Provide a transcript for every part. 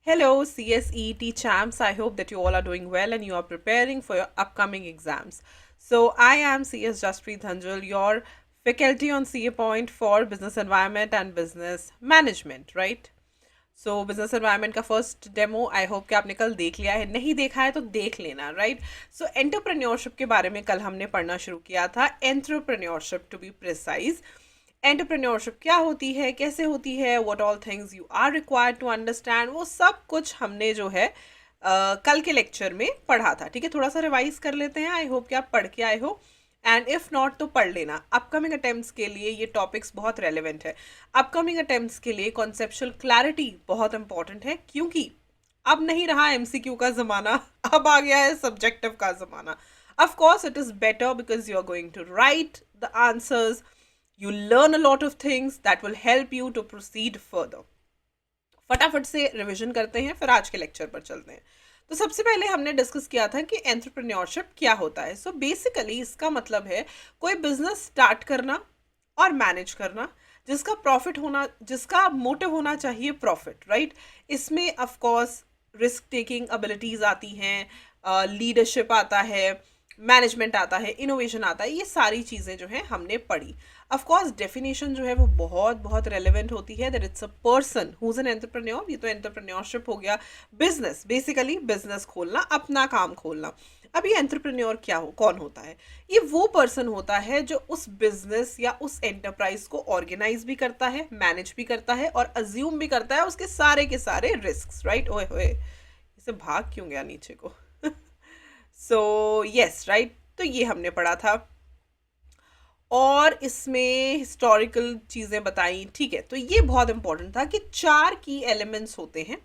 Hello, CSET champs. I hope that you all are doing well and you are preparing for your upcoming exams. So, I am CS Jaspreet Dhanjal, your faculty on CA Point for Business Environment and Business Management, right? So business environment का first demo I hope कि आपने कल देख लिया है, नहीं देखा है तो देख लेना, राइट? सो एंटरप्रेन्योरशिप के बारे में कल हमने पढ़ना शुरू किया था, entrepreneurship to be precise. Entrepreneurship क्या होती है, कैसे होती है, what all things you are required to understand, वो सब कुछ हमने जो है कल के लेक्चर में पढ़ा था। ठीक है, थोड़ा सा रिवाइज कर लेते हैं। आई होप कि आप पढ़ के आए हो, एंड इफ नॉट तो पढ़ लेना। अपकमिंग अटेम्प्ट्स के लिए ये टॉपिक्स बहुत रेलिवेंट है। अपकमिंग अटेम्प्ट्स के लिए कॉन्सेप्चुअल क्लैरिटी बहुत इंपॉर्टेंट है, क्योंकि अब नहीं रहा एमसीक्यू का ज़माना, अब आ गया है सब्जेक्टिव का ज़माना। Of course it is better because you are going to write the answers, you learn a lot of things that will help you to proceed further। फटाफट से रिवीजन करते हैं, फिर आज के लेक्चर पर चलते हैं। तो सबसे पहले हमने डिस्कस किया था कि एंटरप्रेन्योरशिप क्या होता है। सो बेसिकली इसका मतलब है कोई बिजनेस स्टार्ट करना और मैनेज करना, जिसका प्रॉफिट होना, जिसका मोटिव होना चाहिए प्रॉफिट, राइट? इसमें of course risk taking abilities आती हैं, लीडरशिप आता है, मैनेजमेंट आता है, इनोवेशन आता है, ये सारी चीज़ें जो हैं हमने पढ़ी। ऑफ कोर्स डेफिनेशन जो है वो बहुत बहुत रेलेवेंट होती है, that it's a person who is an entrepreneur. ये तो एंटरप्रेन्योरशिप हो गया, बिजनेस, बेसिकली बिजनेस खोलना, अपना काम खोलना। अब ये एंटरप्रेन्योर क्या हो, कौन होता है? ये वो पर्सन होता है जो उस बिजनेस या उस एंटरप्राइज को ऑर्गेनाइज भी करता है, मैनेज भी करता है और अज्यूम भी करता है उसके सारे के सारे रिस्क, राइट? ओए होए, इसे भाग क्यों गया नीचे को? सो यस, राइट, तो ये हमने पढ़ा था और इसमें हिस्टोरिकल चीज़ें बताई। ठीक है, तो ये बहुत इंपॉर्टेंट था कि 4 की एलिमेंट्स होते हैं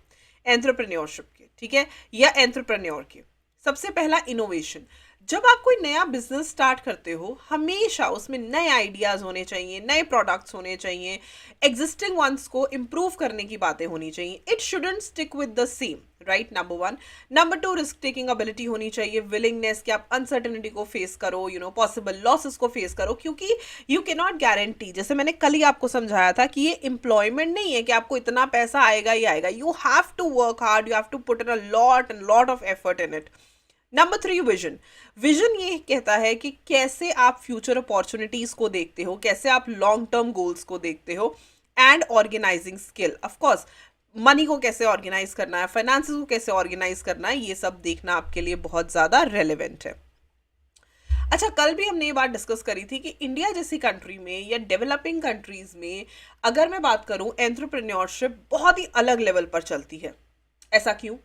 एंटरप्रेन्योरशिप के, ठीक है, या एंटरप्रेन्योर के। सबसे पहला इनोवेशन। जब आप कोई नया बिजनेस स्टार्ट करते हो, हमेशा उसमें नए आइडियाज़ होने चाहिए, नए प्रोडक्ट्स होने चाहिए, एग्जिस्टिंग वंस को इम्प्रूव करने की बातें होनी चाहिए। It shouldn't stick with the same, right? Number 1। Number 2, risk taking ability होनी चाहिए, विलिंगनेस कि आप अनसर्टेनिटी को फेस करो, पॉसिबल लॉसेस को फेस करो, क्योंकि यू कैन नॉट गारंटी, जैसे मैंने कल ही आपको समझाया था कि ये एम्प्लॉयमेंट नहीं है कि आपको इतना पैसा आएगा ही आएगा। You have to work hard, you have to put in a lot and lot of effort in it. Number 3, vision. Vision ये कहता है कि कैसे आप फ्यूचर अपॉर्चुनिटीज को देखते हो, कैसे आप लॉन्ग टर्म गोल्स को देखते हो। And organising skill, of course money को कैसे ऑर्गेनाइज करना है, फाइनेंसेस को कैसे ऑर्गेनाइज करना है, ये सब देखना आपके लिए बहुत ज़्यादा रेलिवेंट है। अच्छा, कल भी हमने ये बात डिस्कस करी थी कि इंडिया जैसी कंट्री में या डेवलपिंग कंट्रीज में अगर मैं बात करूं, एंटरप्रेन्योरशिप बहुत ही अलग लेवल पर चलती है। ऐसा क्यों?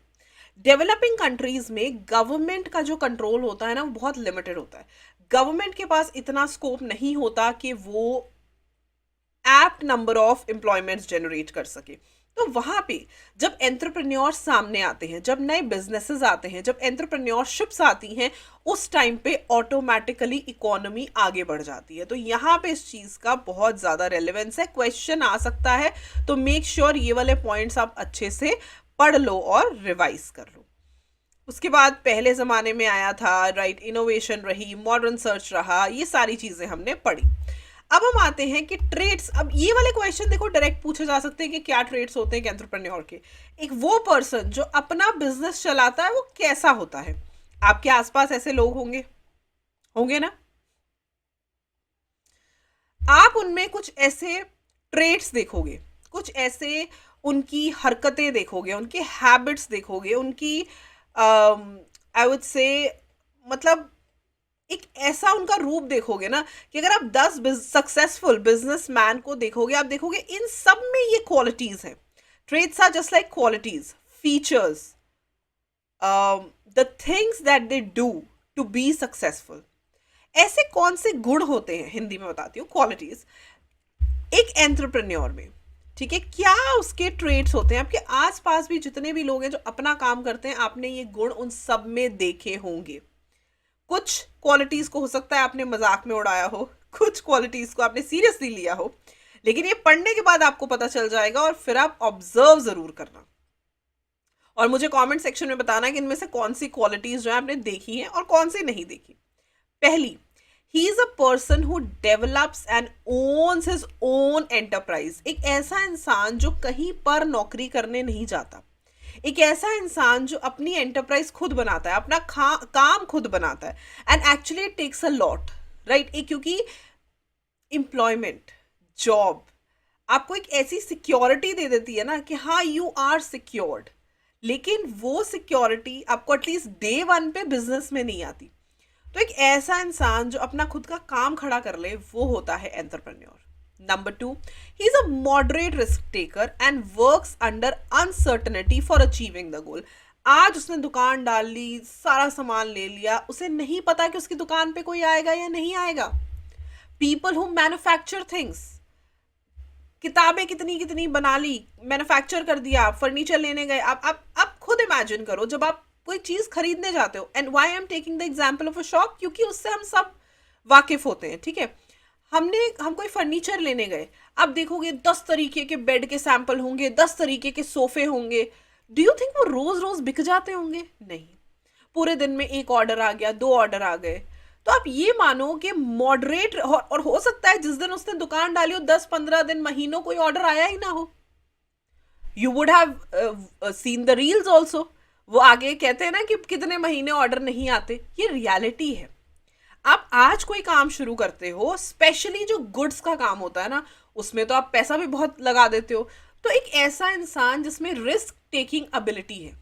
डेवलपिंग कंट्रीज में गवर्नमेंट का जो कंट्रोल होता है ना, वो बहुत लिमिटेड होता है। गवर्नमेंट के पास इतना स्कोप नहीं होता कि वो apt number of employments generate कर सके। तो वहां पे जब एंटरप्रेन्योर सामने आते हैं, जब नए बिजनेसेस आते हैं, जब एंटरप्रेन्योरशिप्स आती हैं, उस टाइम पे ऑटोमेटिकली इकोनॉमी आगे बढ़ जाती है। तो यहाँ पे इस चीज़ का बहुत ज़्यादा रेलेवेंस है, क्वेश्चन आ सकता है। तो मेक श्योर ये वाले पॉइंट्स आप अच्छे से पढ़ लो और रिवाइज कर लो। उसके बाद पहले ज़माने में आया था, राइट, इनोवेशन रही, मॉडर्न सर्च रहा, ये सारी चीज़ें हमने पढ़ी। अब हम आते हैं कि ट्रेड्स। अब ये वाले क्वेश्चन देखो डायरेक्ट पूछे जा सकते हैं कि क्या ट्रेड्स होते हैं एंटरप्रेन्योर के। एक वो पर्सन जो अपना बिजनेस चलाता है, वो कैसा होता है? आपके आसपास ऐसे लोग होंगे, होंगे ना? आप उनमें कुछ ऐसे ट्रेड्स देखोगे, कुछ ऐसे उनकी हरकतें देखोगे, उनके हैबिट्स देखोगे, उनकी आई वुड से, मतलब एक ऐसा उनका रूप देखोगे ना कि अगर आप 10 सक्सेसफुल बिजनेसमैन को देखोगे, आप देखोगे इन सब में ये क्वालिटीज हैं। Traits are just like qualities, features, the things that they do to be successful. ऐसे कौन से गुण होते हैं, हिंदी में बताती हूँ, क्वालिटीज, एक एंटरप्रेन्योर में। ठीक है, क्या उसके ट्रेड्स होते हैं? आपके आसपास भी जितने भी लोग हैं जो अपना काम करते हैं, आपने ये गुण उन सब में देखे होंगे। कुछ क्वालिटीज को हो सकता है आपने मजाक में उड़ाया हो, कुछ क्वालिटीज को आपने सीरियसली लिया हो, लेकिन ये पढ़ने के बाद आपको पता चल जाएगा और फिर आप ऑब्जर्व जरूर करना और मुझे कमेंट सेक्शन में बताना कि इनमें से कौन सी क्वालिटीज जो है आपने देखी हैं और कौन सी नहीं देखी। पहली, he is a person who develops and owns his own enterprise. एक ऐसा इंसान जो कहीं पर नौकरी करने नहीं जाता, एक ऐसा इंसान जो अपनी एंटरप्राइज खुद बनाता है, अपना काम खुद बनाता है, and actually it takes a lot, right. क्योंकि एम्प्लॉयमेंट, जॉब आपको एक ऐसी सिक्योरिटी दे देती है ना कि हाँ यू आर सिक्योर्ड, लेकिन वो सिक्योरिटी आपको एटलीस्ट डे वन पे बिजनेस में नहीं आती। तो एक ऐसा इंसान जो अपना खुद का काम खड़ा कर ले, वो होता है entrepreneur. Number 2, he is a moderate risk taker and works under uncertainty for achieving the goal. आज उसने दुकान डाल ली, सारा सामान ले लिया, उसे नहीं पता कि उसकी दुकान पे कोई आएगा या नहीं आएगा। पीपल हु मैन्युफैक्चर थिंग्स, किताबें कितनी कितनी बना ली, मैन्युफैक्चर कर दिया, फर्नीचर लेने गए। आप खुद इमेजिन करो जब आप कोई चीज खरीदने जाते हो, and why I am taking the example of a shop, क्योंकि उससे हम सब वाकिफ होते हैं, ठीक है। हम कोई फर्नीचर लेने गए, आप देखोगे 10 तरीके के बेड के सैंपल होंगे, 10 तरीके के सोफे होंगे। डू यू थिंक वो रोज रोज बिक जाते होंगे? नहीं। पूरे दिन में एक ऑर्डर आ गया, 2 ऑर्डर आ गए। तो आप ये मानो कि मॉडरेट, और हो सकता है जिस दिन उसने दुकान डाली हो 10-15 दिन, महीनों कोई ऑर्डर आया ही ना हो। You would have seen the reels also. वो आगे कहते हैं ना कि कितने महीने ऑर्डर नहीं आते। ये रियलिटी है। आप आज कोई काम शुरू करते हो, स्पेशली जो गुड्स का काम होता है ना, उसमें तो आप पैसा भी बहुत लगा देते हो। तो एक ऐसा इंसान जिसमें रिस्क टेकिंग एबिलिटी है,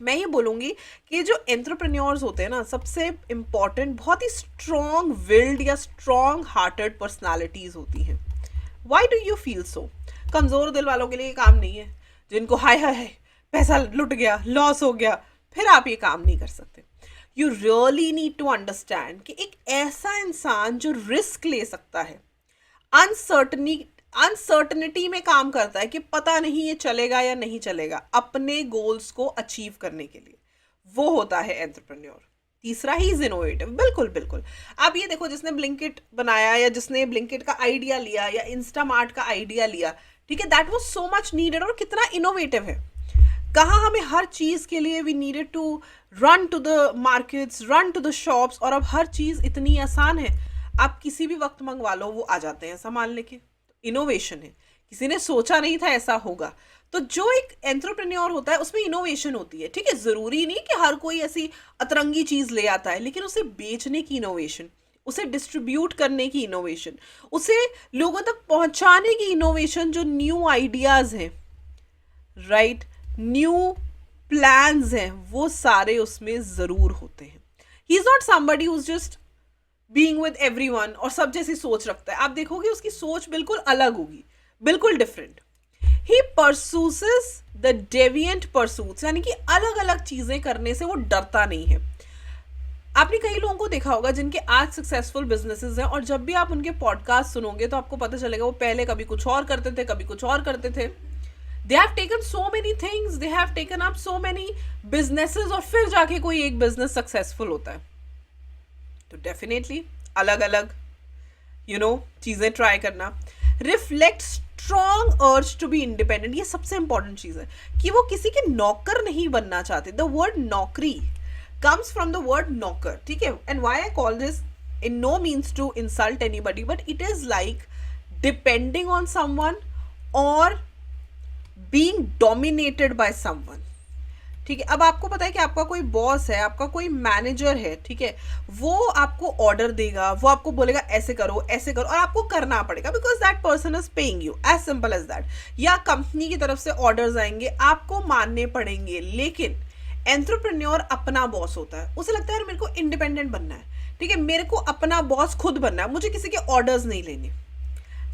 मैं ये बोलूँगी कि जो एंटरप्रेन्योर्स होते हैं ना, सबसे इम्पॉर्टेंट बहुत ही स्ट्रॉन्ग विल्ड या स्ट्रॉन्ग हार्टेड पर्सनालिटीज़ होती हैं। Why do you feel so? कमज़ोर दिल वालों के लिए ये काम नहीं है, जिनको हाय हाय हाय पैसा लुट गया, लॉस हो गया, फिर आप ये काम नहीं कर सकते। You really need to understand कि एक ऐसा इंसान जो रिस्क ले सकता है, अनसर्टनिटी में काम करता है कि पता नहीं ये चलेगा या नहीं चलेगा, अपने गोल्स को अचीव करने के लिए, वो होता है एंटरप्रेन्योर। तीसरा, ही इज इनोवेटिव। बिल्कुल बिल्कुल। आप ये देखो, जिसने ब्लिंकिट बनाया या जिसने ब्लिंकिट का आइडिया लिया या इंस्टामार्ट का आइडिया लिया, ठीक है, that was so much needed, और कितना इनोवेटिव है। कहाँ हमें हर चीज़ के लिए we needed to run to the markets, run to the shops, और अब हर चीज़ इतनी आसान है, आप किसी भी वक्त मंगवा लो, वो आ जाते हैं सामान लेके। इनोवेशन है, किसी ने सोचा नहीं था ऐसा होगा। तो जो एक एंटरप्रेन्योर होता है उसमें इनोवेशन होती है, ठीक है। ज़रूरी नहीं कि हर कोई ऐसी अतरंगी चीज़ ले आता है, लेकिन उसे बेचने की इनोवेशन, उसे डिस्ट्रीब्यूट करने की इनोवेशन, उसे लोगों तक पहुंचाने की इनोवेशन, जो न्यू आइडियाज़ हैं, राइट, न्यू प्लान्स हैं, वो सारे उसमें ज़रूर होते हैं। He is not somebody who is just being with everyone और सब जैसी सोच रखता है। आप देखोगे उसकी सोच बिल्कुल अलग होगी, बिल्कुल different. He pursues the deviant pursuits, यानी कि अलग अलग चीज़ें करने से वो डरता नहीं है। आपने कई लोगों को देखा होगा जिनके आज सक्सेसफुल बिजनेसेस हैं, और जब भी आप उनके पॉडकास्ट सुनोगे तो आपको पता चलेगा वो पहले कभी कुछ और करते थे, कभी कुछ और करते थे। They have taken so many things, they have taken up so many businesses, और फिर जाके कोई एक बिजनेस सक्सेसफुल होता है। तो डेफिनेटली अलग अलग चीज़ें ट्राई करना। Reflect strong urge to be independent, ये सबसे इंपॉर्टेंट चीज़ है कि वो किसी के नौकर नहीं बनना चाहते। द वर्ड नौकरी comes from the word knocker, ठीक है। and why I call this, in no means to insult anybody, but it is like depending on someone or being dominated by someone, ठीक है। अब आपको पता है कि आपका कोई बॉस है, आपका कोई मैनेजर है, ठीक है, वो आपको ऑर्डर देगा, वो आपको बोलेगा ऐसे करो ऐसे करो, और आपको करना पड़ेगा because that person is paying you, as simple as that. या कंपनी की तरफ से ऑर्डर्स आएंगे, आपको मानने पड़ेंगे। लेकिन एंटरप्रेन्योर अपना बॉस होता है, उसे लगता है मेरे को इंडिपेंडेंट बनना है, ठीक है, मेरे को अपना बॉस खुद बनना है, मुझे किसी के ऑर्डर्स नहीं लेने।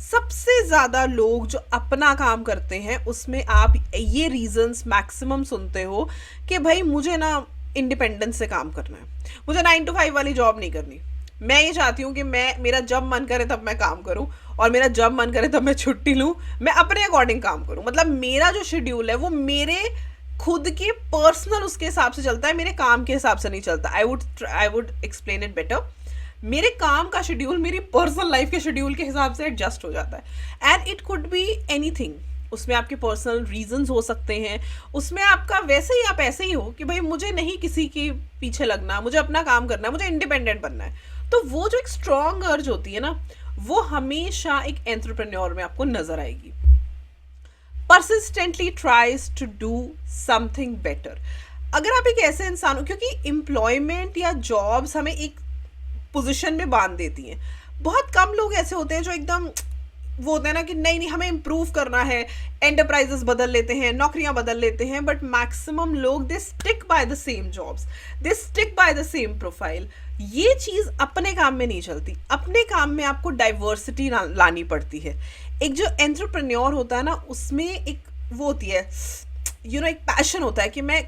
सबसे ज़्यादा लोग जो अपना काम करते हैं उसमें आप ये रीजंस मैक्सिमम सुनते हो कि भाई मुझे ना इंडिपेंडेंस से काम करना है, मुझे 9 to 5 वाली जॉब नहीं करनी, मैं ये चाहती हूँ कि मेरा जब मन करे तब मैं काम करूँ, और मेरा जब मन करे तब मैं छुट्टी लूँ, मैं अपने अकॉर्डिंग काम करूँ। मतलब मेरा जो शेड्यूल है वो मेरे खुद के पर्सनल उसके हिसाब से चलता है, मेरे काम के हिसाब से नहीं चलता। I would explain it better. मेरे काम का शेड्यूल मेरी पर्सनल लाइफ के शेड्यूल के हिसाब से एडजस्ट हो जाता है, and it could be anything. उसमें आपके पर्सनल रीजंस हो सकते हैं, उसमें आपका वैसे ही आप ऐसे ही हो कि भाई मुझे नहीं किसी के पीछे लगना, मुझे अपना काम करना है, मुझे इंडिपेंडेंट बनना है। तो वो जो एक स्ट्रॉन्ग अर्ज होती है ना, वो हमेशा एक एंटरप्रेन्योर में आपको नजर आएगी। persistently tries to do something better. अगर आप एक ऐसे इंसान हो, क्योंकि एम्प्लॉयमेंट या जॉब्स हमें एक पोजीशन में बांध देती हैं। बहुत कम लोग ऐसे होते हैं जो एकदम वो होता है ना कि नहीं नहीं हमें इम्प्रूव करना है, एंटरप्राइजेस बदल लेते हैं, नौकरियां बदल लेते हैं, बट मैक्सिमम लोग they stick by the same jobs, they stick by the same profile. ये चीज़ अपने काम में नहीं चलती। अपने काम में आपको डाइवर्सिटी लानी पड़ती है। एक जो एंटरप्रेन्योर होता है ना, उसमें एक वो होती है एक पैशन होता है कि मैं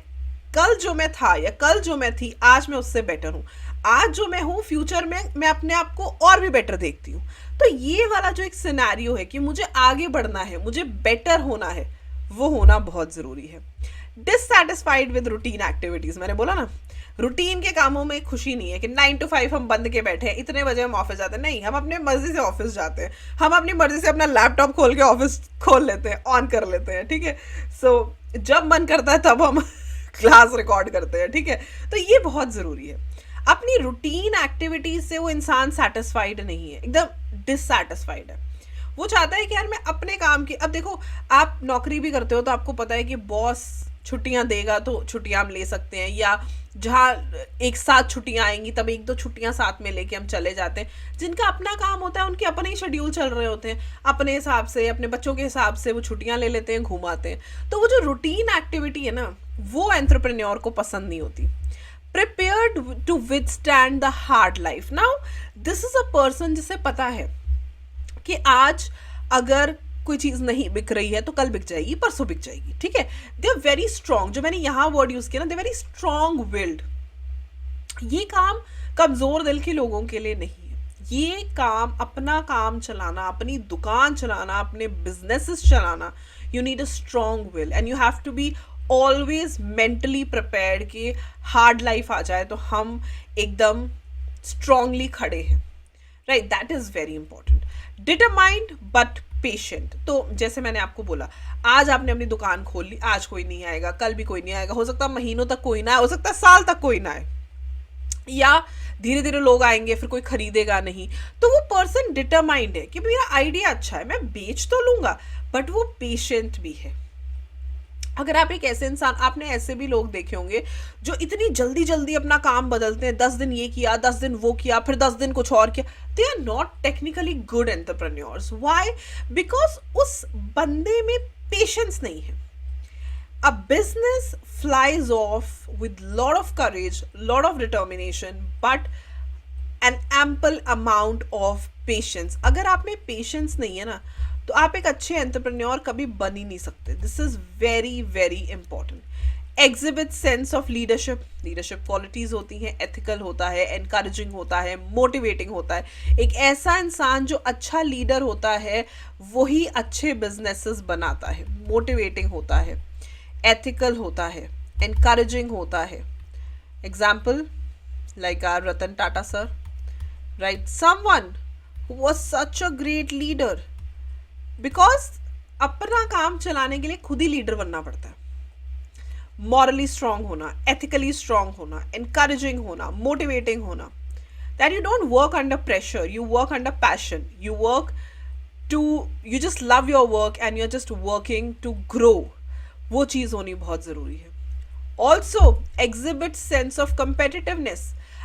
कल जो मैं था या कल जो मैं थी, आज मैं उससे बेटर हूँ। आज जो मैं हूँ, फ्यूचर में मैं अपने आप को और भी बेटर देखती हूँ। तो ये वाला जो एक सिनेरियो है कि मुझे आगे बढ़ना है, मुझे बेटर होना है, वो होना बहुत ज़रूरी है। डिससेटिस्फाइड विद रूटीन एक्टिविटीज़, मैंने बोला ना, रूटीन के कामों में खुशी नहीं है कि 9 to 5 हम बंद के बैठे हैं, इतने बजे हम ऑफिस जाते हैं। नहीं, हम अपने मर्जी से ऑफिस जाते हैं, हम अपनी मर्जी से अपना लैपटॉप खोल के ऑफिस खोल लेते हैं, ऑन कर लेते हैं, ठीक है। सो जब मन करता है तब हम क्लास रिकॉर्ड करते हैं, ठीक है। तो ये बहुत ज़रूरी है। अपनी रूटीन एक्टिविटीज से वो इंसान सेटिस्फाइड नहीं है, एकदम डिससेटिस्फाइड है। वो चाहता है कि यार मैं अपने काम की, अब देखो आप नौकरी भी करते हो तो आपको पता है कि बॉस छुट्टियां देगा तो छुट्टियां हम ले सकते हैं, या जहाँ एक साथ छुट्टियां आएंगी तब 1-2 छुट्टियां साथ में लेके हम चले जाते हैं। जिनका अपना काम होता है उनके अपने ही शेड्यूल चल रहे होते हैं, अपने हिसाब से, अपने बच्चों के हिसाब से वो छुट्टियां ले लेते हैं, घुमाते हैं। तो वो जो रूटीन एक्टिविटी है ना, वो एंटरप्रेन्योर को पसंद नहीं होती। Prepared to withstand the hard life. Now this is a person जिसे पता है कि आज अगर कोई चीज़ नहीं बिक रही है तो कल बिक जाएगी, परसों बिक जाएगी, ठीक है। दे आर वेरी स्ट्रांग, जो मैंने यहाँ वर्ड यूज़ किया ना, दे वेरी स्ट्रांग विल्ड। ये काम कमज़ोर दिल के लोगों के लिए नहीं है। ये काम, अपना काम चलाना, अपनी दुकान चलाना, अपने बिजनेसेस चलाना, you need a strong will and you have to be always mentally prepared कि हार्ड लाइफ आ जाए तो हम एकदम स्ट्रांगली खड़े हैं, right. That is very important. Determined but patient. तो जैसे मैंने आपको बोला, आज आपने अपनी दुकान खोल ली, आज कोई नहीं आएगा, कल भी कोई नहीं आएगा, हो सकता है महीनों तक कोई ना आए, हो सकता है साल तक कोई ना आए, या धीरे धीरे लोग आएंगे फिर कोई खरीदेगा नहीं। तो वो पर्सन डिटरमाइंड है कि मेरा आइडिया अच्छा है, मैं बेच तो लूंगा, बट वो पेशेंट भी है। अगर आप एक ऐसे इंसान, आपने ऐसे भी लोग देखे होंगे जो इतनी जल्दी जल्दी अपना काम बदलते हैं, 10 दिन ये किया, 10 दिन वो किया, फिर 10 दिन कुछ और किया। They are not technically good entrepreneurs. Why? Because उस बंदे में पेशेंस नहीं है। A business flies off with lot of courage, lot of determination, but an ample amount of patience. अगर आप में पेशेंस नहीं है ना, तो आप एक अच्छे एंटरप्रेन्योर कभी बन ही नहीं सकते। This is very very important. Exhibit sense of leadership. Leadership qualities होती हैं, एथिकल होता है, एनकरेजिंग होता है, मोटिवेटिंग होता है। एक ऐसा इंसान जो अच्छा लीडर होता है वही अच्छे बिजनेसेस बनाता है। मोटिवेटिंग होता है, एथिकल होता है, एनकरेजिंग होता है। Example like our Ratan Tata sir, right? Someone who was such a great leader, because अपना काम चलाने के लिए खुद ही लीडर बनना पड़ता है। मॉरली स्ट्रांग होना, एथिकली स्ट्रांग होना, एनकरेजिंग होना, मोटिवेटिंग होना। That you don't work under pressure, you work under passion, you work to, you just love your work and you are just working to grow. वो चीज़ होनी बहुत ज़रूरी है। Also exhibit sense of competitiveness.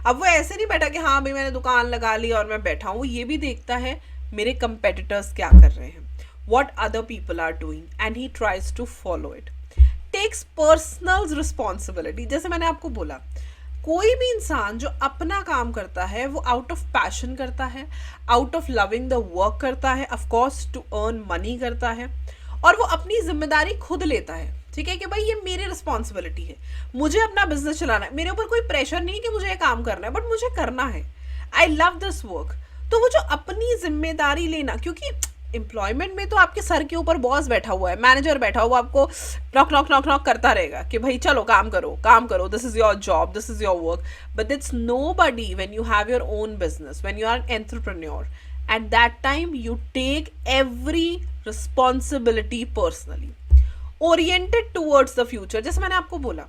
अब वो ऐसे नहीं बैठा कि हाँ भाई मैंने दुकान लगा ली और मैं बैठा हूँ, ये भी देखता है मेरे कंपेटिटर्स क्या कर रहे हैं, what other people are doing, and he tries to follow it. Takes personal responsibility. जैसे मैंने आपको बोला, कोई भी इंसान जो अपना काम करता है वो आउट ऑफ पैशन करता है, out of loving the work करता है, of course to earn money करता है, और वो अपनी जिम्मेदारी खुद लेता है। ठीक है कि भाई ये मेरी रिस्पॉन्सिबिलिटी है, मुझे अपना बिजनेस चलाना है, मेरे ऊपर कोई प्रेशर नहीं है कि मुझे ये काम करना है, बट मुझे करना है, आई लव दिस वर्क। तो वो जो अपनी जिम्मेदारी लेना, क्योंकि एम्प्लॉयमेंट में तो आपके सर के ऊपर बॉस बैठा हुआ है, मैनेजर बैठा हुआ, आपको नॉक नॉक नॉक नॉक करता रहेगा कि भाई चलो काम करो, this is your job, this is your work. But it's nobody when you have your own business, when you are an entrepreneur, at that time you take every responsibility personally, oriented towards the future. जैसे मैंने आपको बोला,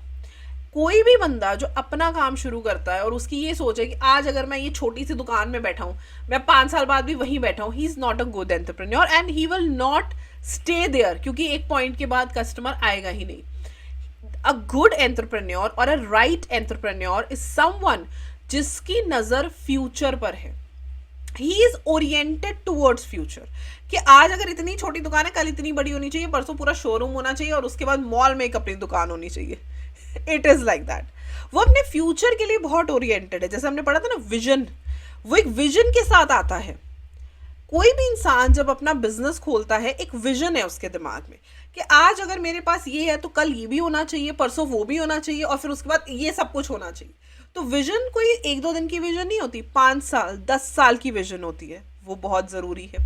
कोई भी बंदा जो अपना काम शुरू करता है और उसकी ये सोच है कि आज अगर मैं ये छोटी सी दुकान में बैठा हूँ, मैं 5 साल बाद भी वहीं बैठा हूँ, he is not a good entrepreneur and he will not stay there, क्योंकि एक पॉइंट के बाद कस्टमर आएगा ही नहीं. अ गुड एंटरप्रेन्योर और a right entrepreneur is someone जिसकी नजर फ्यूचर पर है. He is oriented towards future, कि आज अगर इतनी छोटी दुकान है, कल इतनी बड़ी होनी चाहिए, परसों पूरा शोरूम होना चाहिए और उसके बाद मॉल में एक अपनी दुकान होनी चाहिए. It is like that. वो अपने फ्यूचर के लिए बहुत ओरिएंटेड है. जैसे हमने पढ़ा था ना विजन, वो एक विजन के साथ आता है. कोई भी इंसान जब अपना बिजनेस खोलता है, एक विजन है उसके दिमाग में कि आज अगर मेरे पास ये है तो कल ये भी होना चाहिए, परसों वो भी होना चाहिए और फिर उसके बाद ये सब कुछ होना चाहिए. तो विजन कोई एक दो दिन की विजन नहीं होती, 5 साल 10 साल की विजन होती है. वो बहुत जरूरी है.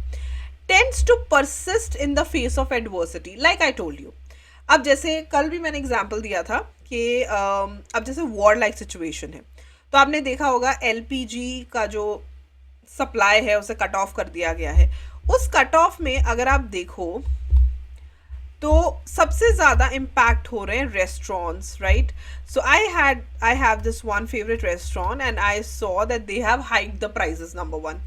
Tends to persist in the face of adversity, like I told you. अब जैसे कल भी मैंने एग्जाम्पल दिया था कि अब जैसे वॉर लाइक सिचुएशन है, तो आपने देखा होगा एलपीजी का जो सप्लाई है उसे कट ऑफ कर दिया गया है. उस कट ऑफ में अगर आप देखो तो सबसे ज़्यादा इम्पैक्ट हो रहे हैं restaurants, right. So I have this one favourite restaurant and I saw that they have hike the prices. Number one,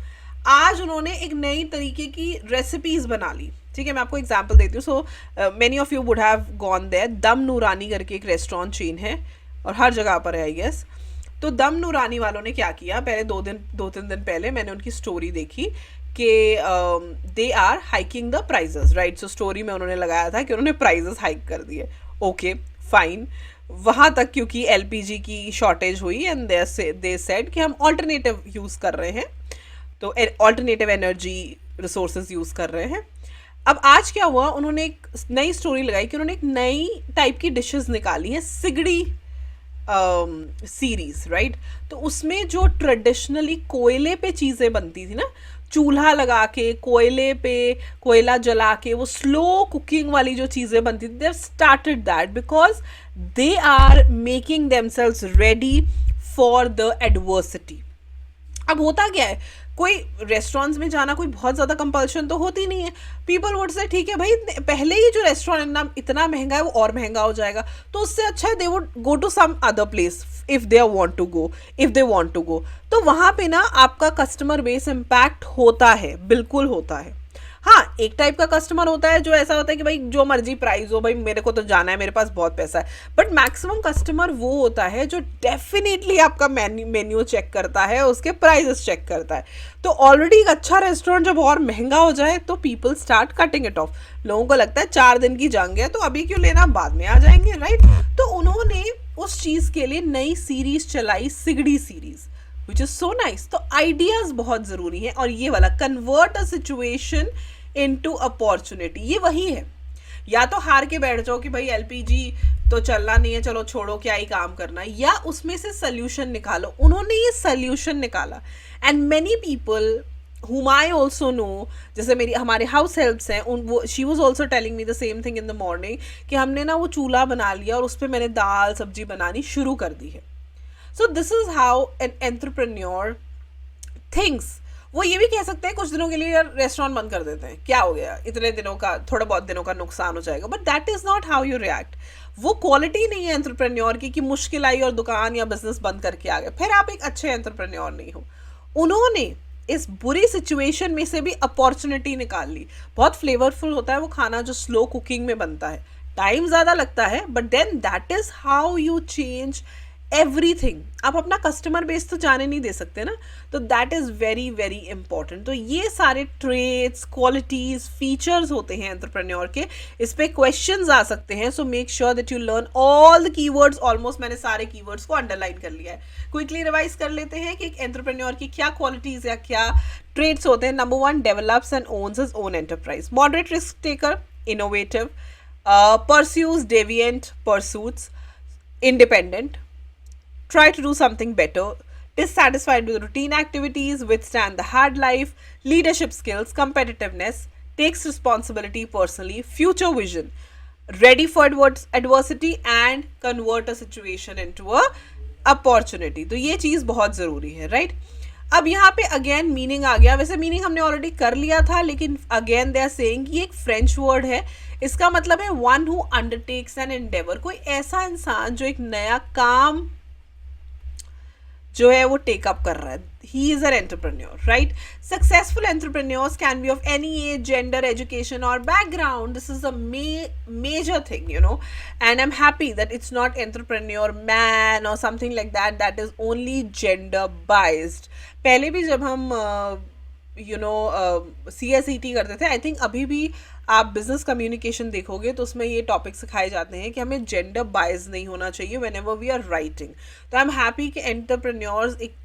आज उन्होंने एक नई तरीके की रेसिपीज़ बना ली. ठीक है, मैं आपको एग्जांपल देती हूँ. So many of you would have gone there. Dum Noorani करके एक रेस्टोरेंट चेन है और हर जगह पर है आई गेस. तो दम नूरानी वालों ने क्या किया, पहले 2-3 दिन पहले मैंने उनकी स्टोरी देखी कि they are hiking the prices, right. So story में उन्होंने लगाया था कि उन्होंने प्राइजेस हाइक कर दिए. ओके फाइन, वहाँ तक क्योंकि एलपीजी की शॉर्टेज हुई एंड दे सेड कि हम ऑल्टरनेटिव यूज़ कर रहे हैं, तो ऑल्टरनेटिव एनर्जी रिसोर्सेज यूज़ कर रहे हैं. अब आज क्या हुआ, उन्होंने एक नई स्टोरी लगाई कि उन्होंने एक नई टाइप की डिशेस निकाली हैं, सिगड़ी सीरीज, राइट. तो उसमें जो ट्रेडिशनली कोयले पे चीज़ें बनती थी ना, चूल्हा लगा के कोयले पे कोयला जला के वो स्लो कुकिंग वाली जो चीज़ें बनती थी, they have started that because they are making themselves ready for the adversity. अब होता क्या है, कोई रेस्टोरेंट्स में जाना कोई बहुत ज़्यादा कंपल्शन तो होती नहीं है. पीपल वुड से ठीक है भाई, पहले ही जो रेस्टोरेंट इतना महंगा है वो और महंगा हो जाएगा, तो उससे अच्छा है they would go to some other place if they want to go. तो वहाँ पे ना आपका कस्टमर बेस इम्पैक्ट होता है, बिल्कुल होता है. हाँ, एक टाइप का कस्टमर होता है जो ऐसा होता है कि भाई जो मर्जी प्राइस हो, भाई मेरे को तो जाना है, मेरे पास बहुत पैसा है. बट मैक्सिमम कस्टमर वो होता है जो डेफिनेटली आपका मेन्यू चेक करता है, उसके प्राइसेस चेक करता है. तो ऑलरेडी एक अच्छा रेस्टोरेंट जब और महंगा हो जाए तो people start cutting it of. लोगों को लगता है 4 दिन की जंग है तो अभी क्यों लेना, बाद में आ जाएंगे, राइट. तो उन्होंने उस चीज़ के लिए नई सीरीज चलाई, सिगड़ी series, which is so nice. तो आइडियाज बहुत जरूरी है. और ये वाला convert a situation into opportunity, ये वही है. या तो हार के बैठ जाओ कि भाई एलपीजी तो चलना नहीं है, चलो छोड़ो, क्या ही काम करना, या उसमें से सोल्यूशन निकालो. उन्होंने ये सोल्यूशन निकाला and many people whom I also know, जैसे हमारे हाउस हेल्प्स हैं, वो she was also telling me the same thing in the morning कि हमने ना वो चूल्हा बना लिया और उस पर मैंने दाल सब्जी बनानी शुरू कर दी है. So this is how an entrepreneur thinks. वो ये भी कह सकते हैं कुछ दिनों के लिए यार रेस्टोरेंट बंद कर देते हैं, क्या हो गया, इतने दिनों का, थोड़ा बहुत दिनों का नुकसान हो जाएगा, but that is not how you react. वो क्वालिटी नहीं है एंटरप्रेन्योर की कि मुश्किल आई और दुकान या बिजनेस बंद करके आ गए, फिर आप एक अच्छे एंटरप्रेन्योर नहीं हो. उन्होंने इस बुरी सिचुएशन में से भी अपॉर्चुनिटी निकाल ली. बहुत फ्लेवरफुल होता है वो खाना जो स्लो कुकिंग में बनता है, टाइम ज़्यादा लगता है, but then that is how you change everything. आप अपना कस्टमर बेस तो जाने नहीं दे सकते ना, तो that is very very important. तो ये सारे ट्रेड्स, क्वालिटीज़, फीचर्स होते हैं एंटरप्रेन्योर के. इस पे क्वेश्चंस आ सकते हैं, so make sure that you learn all the keywords. Almost मैंने सारे कीवर्ड्स को अंडरलाइन कर लिया है. क्विकली रिवाइज कर लेते हैं कि एक एंटरप्रेन्योर की क्या क्वालिटीज़ या क्या ट्रेड्स होते हैं. Number 1, develops and owns his own enterprise. Moderate risk taker, innovative, pursues deviant pursuits, independent, try to do something better, dissatisfied with routine activities, withstand the hard life, leadership skills, competitiveness, takes responsibility personally, future vision, ready for adversity and convert a situation into a opportunity. तो ये चीज़ बहुत ज़रूरी है, right. अब यहाँ पे again meaning आ गया, वैसे मीनिंग हमने ऑलरेडी कर लिया था, लेकिन अगेन दे आर सेइंग कि एक फ्रेंच वर्ड है, इसका मतलब है one who undertakes an endeavour, कोई ऐसा इंसान जो एक नया काम जो है वो टेकअप कर रहा है, he is an entrepreneur, right? Successful entrepreneurs can be of any age, gender, education और background. This is a major thing, you know, and I'm happy that it's not entrepreneur man or something like that, that is only gender biased. पहले भी जब हम CSET करते थे, I think अभी भी आप बिजनेस कम्युनिकेशन देखोगे तो उसमें ये टॉपिक सिखाए जाते हैं कि हमें जेंडर बायस नहीं होना चाहिए whenever we are writing. तो आई एम हैप्पी कि एंटरप्रेन्योर्स एक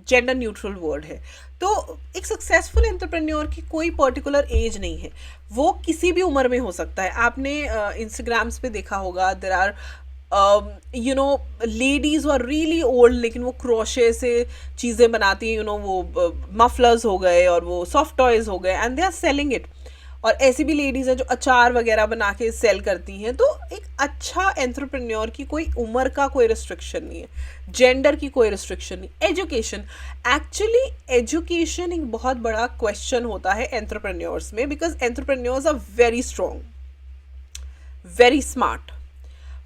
जेंडर न्यूट्रल वर्ड है. तो एक सक्सेसफुल एंटरप्रेन्योर की कोई पर्टिकुलर एज नहीं है, वो किसी भी उम्र में हो सकता है. आपने इंस्टाग्राम्स पे देखा होगा, there are ladies are really old, लेकिन वो क्रोशे से चीज़ें बनाती हैं, वो मफलर्स हो गए और वो सॉफ्ट टॉयज हो गए, and they are selling it. और ऐसी भी लेडीज़ हैं जो अचार वगैरह बना के सेल करती हैं. तो एक अच्छा एंटरप्रेन्योर की कोई उम्र का कोई रिस्ट्रिक्शन नहीं है, जेंडर की कोई रिस्ट्रिक्शन नहीं. एजुकेशन, एक्चुअली एजुकेशन एक बहुत बड़ा क्वेश्चन होता है एंटरप्रेन्योर्स में, because entrepreneurs are very strong, very smart.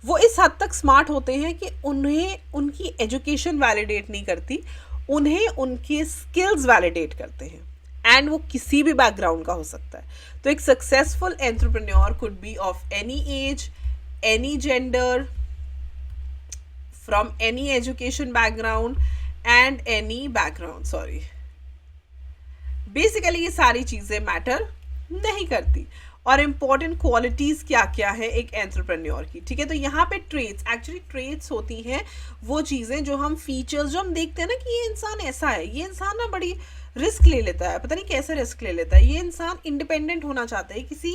वो इस हद तक स्मार्ट होते हैं कि उन्हें उनकी एजुकेशन वैलिडेट नहीं करती, उन्हें उनके स्किल्स वैलिडेट करते हैं, एंड वो किसी भी बैकग्राउंड का हो सकता है. तो एक successful entrepreneur could be of any as, any gender, from any education background and any background. Sorry, basically ये सारी चीज़ें मैटर नहीं करती. और इम्पॉर्टेंट क्वालिटीज़ क्या क्या है एक एंटरप्रेन्योर की, ठीक है? तो यहाँ पे ट्रेट्स, एक्चुअली ट्रेट्स होती हैं वो चीज़ें जो हम फीचर्स जो हम देखते हैं ना कि ये इंसान ऐसा है, ये इंसान ना बड़ी रिस्क ले लेता है, पता नहीं कैसे रिस्क ले लेता है, ये इंसान इंडिपेंडेंट होना चाहता है, किसी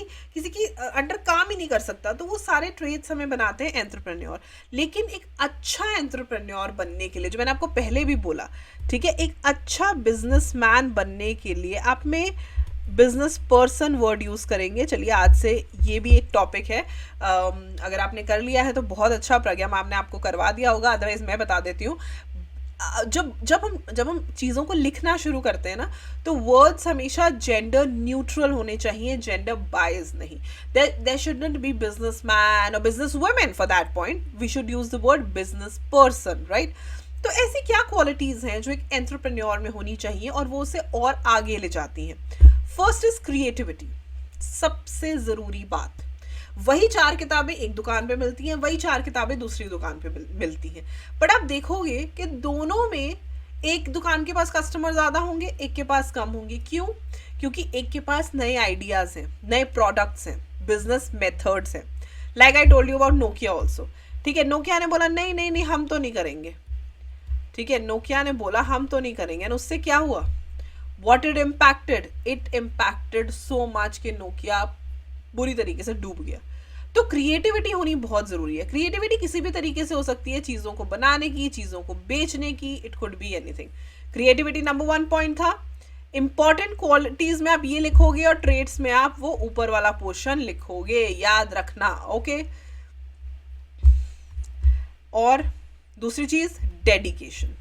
की अंडर काम ही नहीं कर सकता. तो वो सारे ट्रेट्स हमें बनाते हैं एंटरप्रेन्योर. लेकिन एक अच्छा एंटरप्रेन्योर बनने के लिए, जो मैंने आपको पहले भी बोला, ठीक है, एक अच्छा बिजनेसमैन बनने के लिए आप में बिजनेस पर्सन वर्ड यूज़ करेंगे. चलिए आज से ये भी एक टॉपिक है, अगर आपने कर लिया है तो बहुत अच्छा, प्रज्ञा मैम ने आपको करवा दिया होगा, अदरवाइज मैं बता देती हूँ. जब हम चीज़ों को लिखना शुरू करते हैं ना, तो वर्ड्स हमेशा जेंडर न्यूट्रल होने चाहिए, जेंडर बायस नहीं. There should not be business man और business women for that point, we should use the word business person, right? तो ऐसी क्या क्वालिटीज़ हैं जो एक एंटरप्रेन्योर में होनी चाहिए और वो उसे और आगे ले जाती हैं? फर्स्ट इज क्रिएटिविटी, सबसे ज़रूरी बात. वही 4 किताबें एक दुकान पे मिलती हैं, वही 4 किताबें दूसरी दुकान पे मिलती हैं, बट आप देखोगे कि दोनों में एक दुकान के पास कस्टमर ज़्यादा होंगे, एक के पास कम होंगे. क्यों? क्योंकि एक के पास नए आइडियाज़ हैं, नए प्रोडक्ट्स हैं, बिजनेस मेथड्स हैं. Like I told you about Nokia also, ठीक है? नोकिया ने बोला नहीं नहीं नहीं, हम तो नहीं करेंगे, ठीक है? नोकिया ने बोला हम तो नहीं करेंगे, और उससे क्या हुआ? What it impacted? It impacted so much कि नोकिया बुरी तरीके से डूब गया. तो क्रिएटिविटी होनी बहुत ज़रूरी है. क्रिएटिविटी किसी भी तरीके से हो सकती है, चीज़ों को बनाने की, चीज़ों को बेचने की, it could be anything. Creativity number 1 point था. इंपॉर्टेंट क्वालिटीज़ में आप ये लिखोगे और ट्रेड्स में आप वो ऊपर वाला पोर्शन लिखोगे, याद रखना, ओके? और दूसरी चीज़, डेडिकेशन.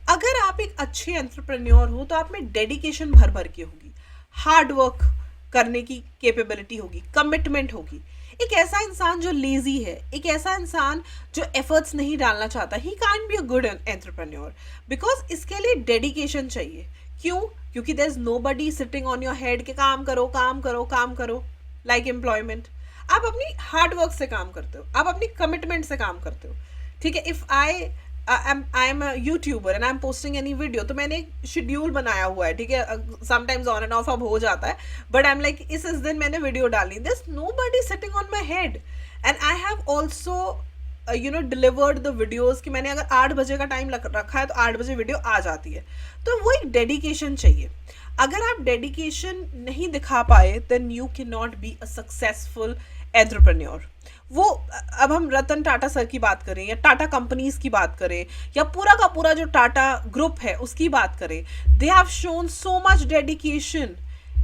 अगर आप एक अच्छे एंटरप्रेन्योर हो तो आप में डेडिकेशन भर भर के होगी, हार्ड वर्क करने की कैपेबिलिटी होगी, कमिटमेंट होगी. एक ऐसा इंसान जो लेजी है, एक ऐसा इंसान जो एफर्ट्स नहीं डालना चाहता, he can't be a good entrepreneur, because इसके लिए डेडिकेशन चाहिए. क्यों? क्योंकि there is nobody sitting on your head के काम करो काम करो काम करो, लाइक एम्प्लॉयमेंट. आप अपनी हार्ड वर्क से काम करते हो, आप अपनी कमिटमेंट से काम करते हो, ठीक है? If I am a YouTuber and I am posting any video, तो मैंने एक शेड्यूल बनाया हुआ है, ठीक है? समटाइम्स ऑन एंड ऑफ अब हो जाता है, बट आई एम लाइक इस दिन मैंने वीडियो डाली, this nobody sitting on my head, and I have also delivered the videos कि मैंने अगर 8 बजे का टाइम रखा है तो 8 बजे वीडियो आ जाती है. तो वो एक डेडिकेशन चाहिए. अगर आप डेडिकेशन नहीं दिखा पाए, then you can not be a successful entrepreneur. वो अब हम रतन टाटा सर की बात करें या टाटा कंपनीज की बात करें या पूरा का पूरा जो टाटा ग्रुप है उसकी बात करें, they have shown so much dedication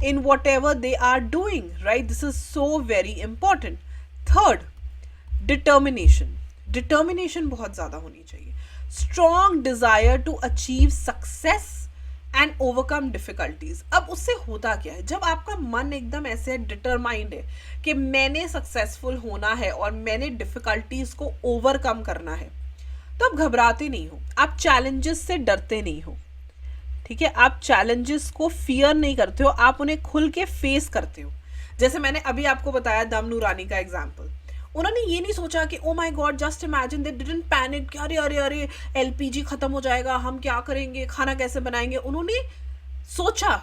in whatever they are doing, right? This is so very important. Third, determination. Determination बहुत ज़्यादा होनी चाहिए. Strong desire to achieve success and overcome difficulties. अब उससे होता क्या है, जब आपका मन एकदम ऐसे डिटरमाइंड है कि मैंने सक्सेसफुल होना है और मैंने डिफिकल्टीज को ओवरकम करना है, तो आप घबराते नहीं हो, आप चैलेंजेस से डरते नहीं हो। ठीक है, आप चैलेंजेस को फियर नहीं करते हो, आप उन्हें खुल के फेस करते हो। जैसे मैंने अभी आपको बताया दम नूरानी का एग्जाम्पल, उन्होंने ये नहीं सोचा कि oh my God just imagine, they didn't panic कि अरे अरे अरे एलपीजी खत्म हो जाएगा, हम क्या करेंगे, खाना कैसे बनाएंगे। उन्होंने सोचा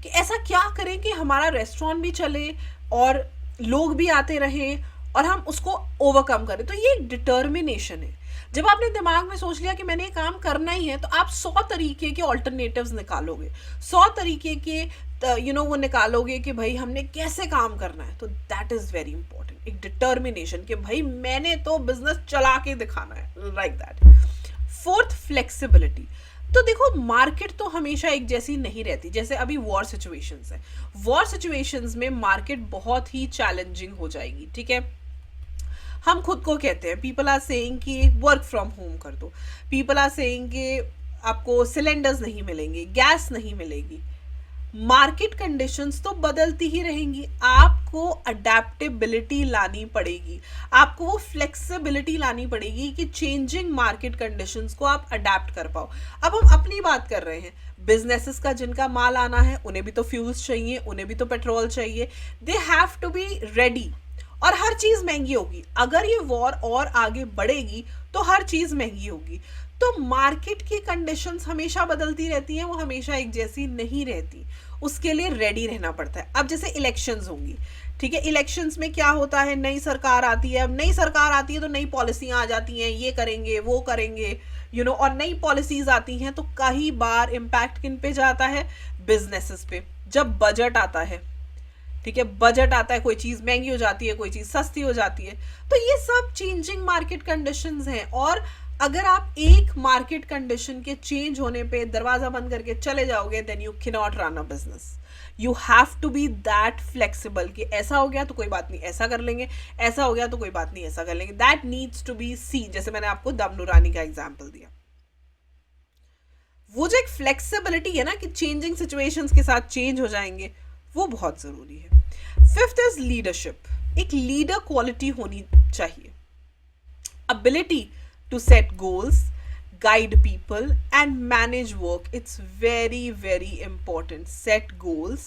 कि ऐसा क्या करें कि हमारा रेस्टोरेंट भी चले और लोग भी आते रहें और हम उसको ओवरकम करें। तो ये एक डिटर्मिनेशन है। जब आपने दिमाग में सोच लिया कि मैंने ये काम करना ही है, तो आप 100 तरीके के ऑल्टरनेटिव्स निकालोगे, 100 तरीके के वो निकालोगे कि भाई हमने कैसे काम करना है। तो दैट इज वेरी इंपॉर्टेंट, एक डिटर्मिनेशन कि भाई मैंने तो बिजनेस चला के दिखाना है, लाइक दैट। Fourth, flexibility. तो देखो मार्केट तो हमेशा एक जैसी नहीं रहती। जैसे अभी वॉर सिचुएशंस है, वॉर सिचुएशंस में मार्केट बहुत ही चैलेंजिंग हो जाएगी। ठीक है, हम खुद को कहते हैं, पीपल आर सेइंग कि वर्क फ्रॉम होम कर दो, पीपल आर सेइंग कि आपको सिलेंडर्स नहीं मिलेंगे, गैस नहीं मिलेगी। मार्केट कंडीशंस तो बदलती ही रहेंगी, आपको अडेप्टेबिलिटी लानी पड़ेगी, आपको वो फ्लेक्सिबिलिटी लानी पड़ेगी कि चेंजिंग मार्केट कंडीशंस को आप अडेप्ट कर पाओ। अब हम अपनी बात कर रहे हैं, बिजनेसेस का जिनका माल आना है उन्हें भी तो फ्यूल्स चाहिए, उन्हें भी तो पेट्रोल चाहिए, they have to be ready. और हर चीज महंगी होगी, अगर ये वॉर और आगे बढ़ेगी तो हर चीज महंगी होगी। तो मार्केट की कंडीशंस हमेशा बदलती रहती हैं, वो हमेशा एक जैसी नहीं रहती, उसके लिए रेडी रहना पड़ता है। अब जैसे इलेक्शंस होंगी, ठीक है, इलेक्शंस में क्या होता है, नई सरकार आती है, अब नई सरकार आती है तो नई पॉलिसियां आ जाती हैं, ये करेंगे वो करेंगे, और नई पॉलिसीज आती हैं तो कई बार इम्पैक्ट किन पे जाता है, बिजनेसेस पे। जब बजट आता है, ठीक है, बजट आता है, कोई चीज महंगी हो जाती है, कोई चीज सस्ती हो जाती है। तो ये सब चेंजिंग मार्केट कंडीशंस हैं। और अगर आप एक मार्केट कंडीशन के चेंज होने पे दरवाजा बंद करके चले जाओगे, then you can not run a business. You have to be that flexible कि ऐसा हो गया तो कोई बात नहीं, ऐसा कर लेंगे, ऐसा हो गया तो कोई बात नहीं, ऐसा कर लेंगे। That needs to be seen. जैसे मैंने आपको दम नूरानी का एग्जाम्पल दिया, वो जो एक फ्लेक्सिबिलिटी है ना कि चेंजिंग सिचुएशंस के साथ चेंज हो जाएंगे, वो बहुत जरूरी है। Fifth is leadership. एक लीडर क्वालिटी होनी चाहिए, ability to set goals, guide people and manage work. It's very very important. Set goals,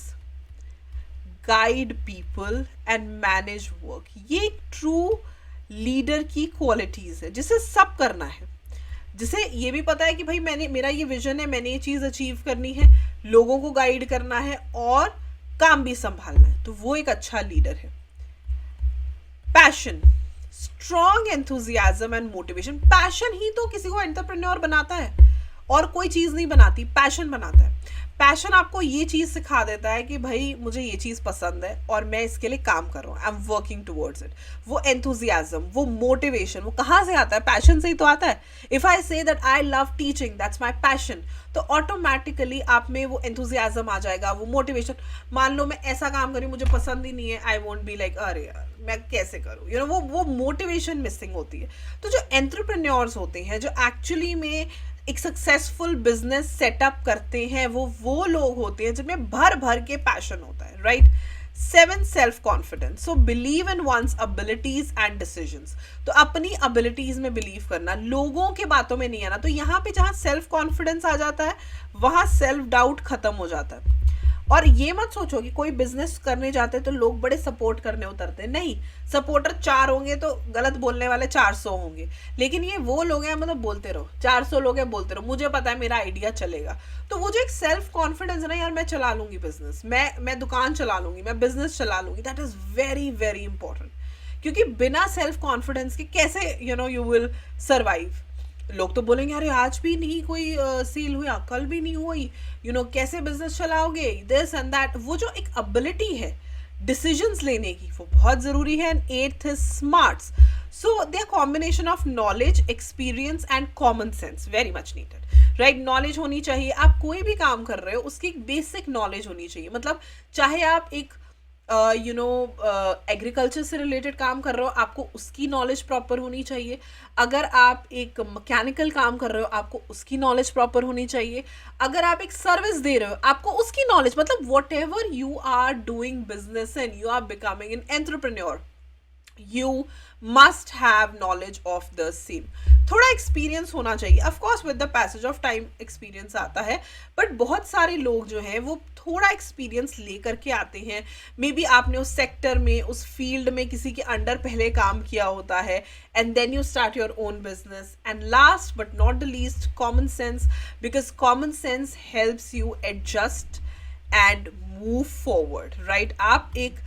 guide people and manage work. ये ट्रू लीडर की क्वालिटीज है, जिसे सब करना है, जिसे ये भी पता है कि भाई मैंने, मेरा ये विजन है, मैंने ये चीज अचीव करनी है, लोगों को गाइड करना है और काम भी संभालना है, तो वो एक अच्छा लीडर है। Passion, strong enthusiasm and motivation. Passion ही तो किसी को एंटरप्रेन्योर बनाता है, और कोई चीज नहीं बनाती, पैशन बनाता है। पैशन आपको ये चीज सिखा देता है कि भाई मुझे ये चीज पसंद है और मैं इसके लिए काम कर रहा हूँ, I am working towards it. वो एंथुजियाज्म, वो मोटिवेशन, वो कहाँ से आता है, पैशन से ही तो आता है। If I say that I love teaching, that's my passion, तो ऑटोमेटिकली आप में वो एंथुजियाज्म आ जाएगा, वो मोटिवेशन। मान लो मैं ऐसा काम करूँ, मुझे पसंद ही नहीं है, आई वोंट बी लाइक अरे यार मैं कैसे करूँ, वो मोटिवेशन मिसिंग होती है। तो जो एंटरप्रेन्योर्स होते हैं, जो एक्चुअली में एक सक्सेसफुल बिजनेस सेटअप करते हैं, वो लोग होते हैं जिनमें भर भर के पैशन होता है, right. 7, self confidence. So believe in one's abilities and decisions. तो अपनी एबिलिटीज में बिलीव करना, लोगों के बातों में नहीं आना। तो यहाँ पे जहाँ सेल्फ कॉन्फिडेंस आ जाता है, वहाँ सेल्फ डाउट खत्म हो जाता है। और ये मत सोचो कि कोई बिजनेस करने जाते हैं तो लोग बड़े सपोर्ट करने उतरते हैं, नहीं। सपोर्टर 4 होंगे तो गलत बोलने वाले 400 होंगे, लेकिन ये वो लोग हैं, मतलब बोलते रहो, 400 लोग हैं, बोलते रहो, मुझे पता है मेरा आइडिया चलेगा। तो वो जो एक सेल्फ कॉन्फिडेंस है ना, यार मैं चला लूंगी बिजनेस, मैं दुकान चला लूंगी, मैं बिजनेस चला लूंगी, that is very very important. क्योंकि बिना सेल्फ कॉन्फिडेंस के कैसे यू विल सर्वाइव। लोग तो बोलेंगे अरे आज भी नहीं कोई सेल हुआ, कल भी नहीं हुई, कैसे बिजनेस चलाओगे, दिस एंड दैट। वो जो एक एबिलिटी है डिसीजंस लेने की, वो बहुत जरूरी है। And 8th is smarts. So they are combination of knowledge, experience and common sense, very much needed, right? Knowledge होनी चाहिए, आप कोई भी काम कर रहे हो उसकी एक बेसिक नॉलेज होनी चाहिए। मतलब चाहे आप एक एग्रीकल्चर से रिलेटेड काम कर रहे हो, आपको उसकी नॉलेज प्रॉपर होनी चाहिए। अगर आप एक मैकेनिकल काम कर रहे हो, आपको उसकी नॉलेज प्रॉपर होनी चाहिए। अगर आप एक सर्विस दे रहे हो, आपको उसकी नॉलेज, मतलब whatever you are doing business and you are becoming an entrepreneur, you must have knowledge of the same। थोड़ा एक्सपीरियंस होना चाहिए, of course with the passage of time experience आता है, बट बहुत सारे लोग जो हैं वो थोड़ा एक्सपीरियंस लेकर के आते हैं। मे बी आपने उस सेक्टर में, उस फील्ड में किसी के अंडर पहले काम किया होता है, and then you start your own business. And last but not the least, common sense, because common sense helps you adjust and move forward, right. आप एक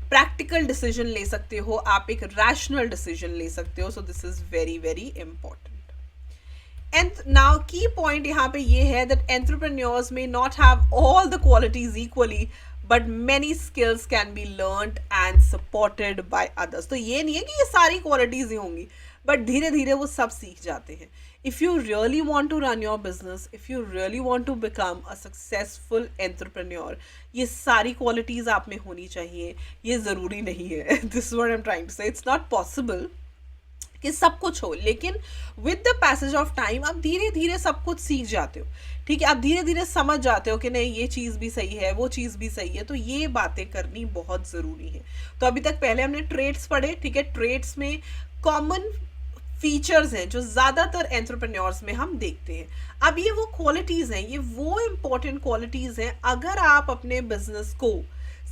प्रैक्टिकल डिसीजन ले सकते हो, आप एक रैशनल डिसीजन ले सकते हो। So this is very very important. And now की पॉइंट यहाँ पे ये है दैट एंटरप्रेन्योर्स में not have all the qualities equally, but many skills can be learned and supported by others. तो ये नहीं है कि ये सारी क्वालिटीज ही होंगी, बट धीरे धीरे वो सब सीख जाते हैं। If you really want to run your business, if you really want to become a successful entrepreneur, ये सारी क्वालिटीज आप में होनी चाहिए। ये जरूरी नहीं है, this what I am trying to say, it's not possible कि सब कुछ हो, लेकिन with the passage of time आप धीरे धीरे सब कुछ सीख जाते हो। ठीक है, आप धीरे धीरे समझ जाते हो कि नहीं, ये चीज़ भी सही है, वो चीज़ भी सही है। तो ये बातें करनी बहुत ज़रूरी है। तो अभी तक पहले हमने ट्रेड्स पढ़े, ठीक है। ट्रेड्स में कॉमन फीचर्स हैं जो ज़्यादातर एंटरप्रेन्योर्स में हम देखते हैं। अब ये वो क्वालिटीज़ हैं, ये वो इम्पोर्टेंट क्वालिटीज़ हैं, अगर आप अपने बिजनेस को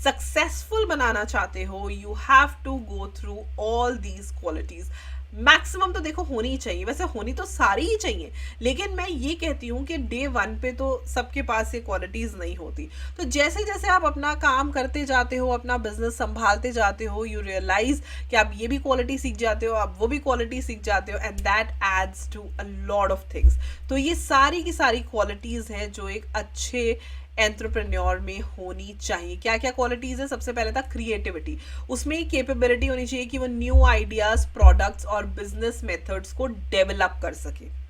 सक्सेसफुल बनाना चाहते हो, you have to go through all these qualities. Maximum तो देखो होनी ही चाहिए, वैसे होनी तो सारी ही चाहिए, लेकिन मैं ये कहती हूँ कि डे वन पे तो सबके पास ये क्वालिटीज़ नहीं होती। तो जैसे जैसे आप अपना काम करते जाते हो, अपना बिजनेस संभालते जाते हो, यू रियलाइज कि आप ये भी क्वालिटी सीख जाते हो, आप वो भी क्वालिटी सीख जाते हो, and that aids to a lot of things. तो ये सारी की सारी क्वालिटीज़ हैं जो एक अच्छे एंटरप्रेन्योर में होनी चाहिए। क्या क्या क्वालिटीज़ है? सबसे पहले था क्रिएटिविटी। उसमें कैपेबिलिटी होनी चाहिए कि वो न्यू आइडियाज़, प्रोडक्ट्स और बिजनेस मेथड्स को डेवलप कर सके।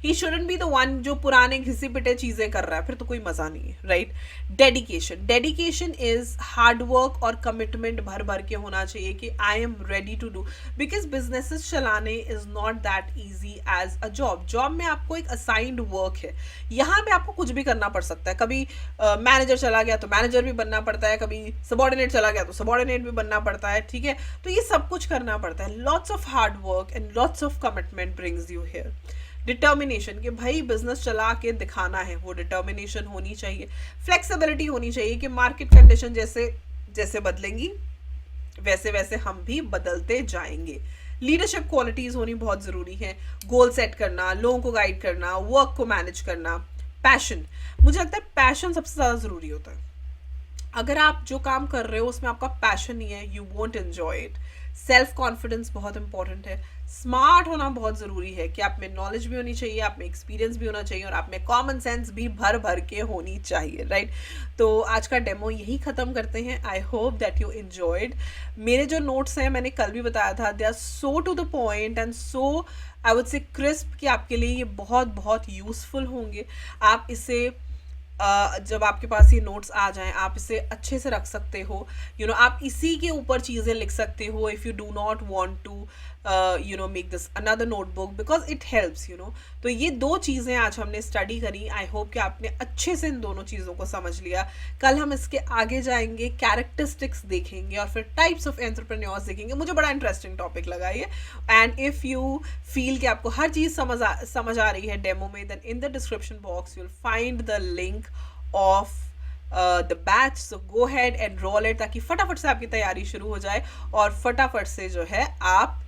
He shouldn't be the one जो पुराने घिसे पिटे चीजें कर रहा है, फिर तो कोई मजा नहीं है, right. Dedication, dedication is hard work और कमिटमेंट भर भर के होना चाहिए कि I am ready to do, because businesses चलाने is not that easy as a job. Job में आपको एक असाइंड वर्क है, यहाँ पे आपको कुछ भी करना पड़ सकता है। कभी मैनेजर चला गया तो मैनेजर भी बनना पड़ता है, कभी सबॉर्डिनेट चला गया तो सबॉर्डिनेट भी बनना पड़ता है, ठीक है। तो ये सब कुछ करना पड़ता है। Lots of hard work and lots of commitment brings you here. Determination, कि भाई बिजनेस चला के दिखाना है, वो डिटर्मिनेशन होनी चाहिए। फ्लेक्सिबिलिटी होनी चाहिए कि मार्केट कंडीशन जैसे जैसे बदलेंगी वैसे वैसे हम भी बदलते जाएंगे। लीडरशिप क्वालिटीज होनी बहुत ज़रूरी है। गोल सेट करना, लोगों को गाइड करना, वर्क को मैनेज करना। पैशन, मुझे लगता है पैशन सबसे ज़्यादा ज़रूरी होता है। अगर आप जो काम कर रहे हो उसमें आपका पैशन नहीं है, you won't enjoy it. Self confidence बहुत इंपॉर्टेंट है। स्मार्ट होना बहुत ज़रूरी है कि आप में नॉलेज भी होनी चाहिए, आप में एक्सपीरियंस भी होना चाहिए, और आप में कॉमन सेंस भी भर भर के होनी चाहिए, राइट। तो आज का डेमो यही ख़त्म करते हैं। I hope that you enjoyed. मेरे जो नोट्स हैं, मैंने कल भी बताया था, they are so to the point and so I would say crisp कि आपके लिए ये बहुत बहुत यूज़फुल होंगे। आप इसे जब आपके पास ये नोट्स आ जाएं, आप इसे अच्छे से रख सकते हो। आप इसी के ऊपर चीज़ें लिख सकते हो if you do not want to make this another notebook, because it helps. तो ये दो चीज़ें आज हमने स्टडी करी। आई होप कि आपने अच्छे से इन दोनों चीज़ों को समझ लिया। कल हम इसके आगे जाएंगे, कैरेक्टरिस्टिक्स देखेंगे और फिर टाइप्स ऑफ एंटरप्रेन्योर्स देखेंगे। मुझे बड़ा इंटरेस्टिंग टॉपिक लगा ये। एंड इफ़ यू फील कि आपको हर चीज़ समझ आ रही है डेमो में, then in the description box you will find the link of the batch. So go head and roll it, ताकि फटाफट से आपकी तैयारी शुरू हो जाए और फटाफट से जो है आप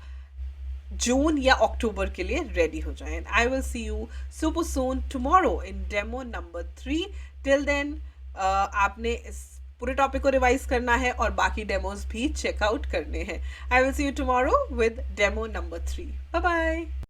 जून या अक्टूबर के लिए रेडी हो जाएं। I will see you super soon tomorrow in demo number 3। Till then आपने इस पूरे टॉपिक को रिवाइज करना है और बाकी डेमोज भी चेकआउट करने हैं। I will see you tomorrow with demo number 3। Bye bye.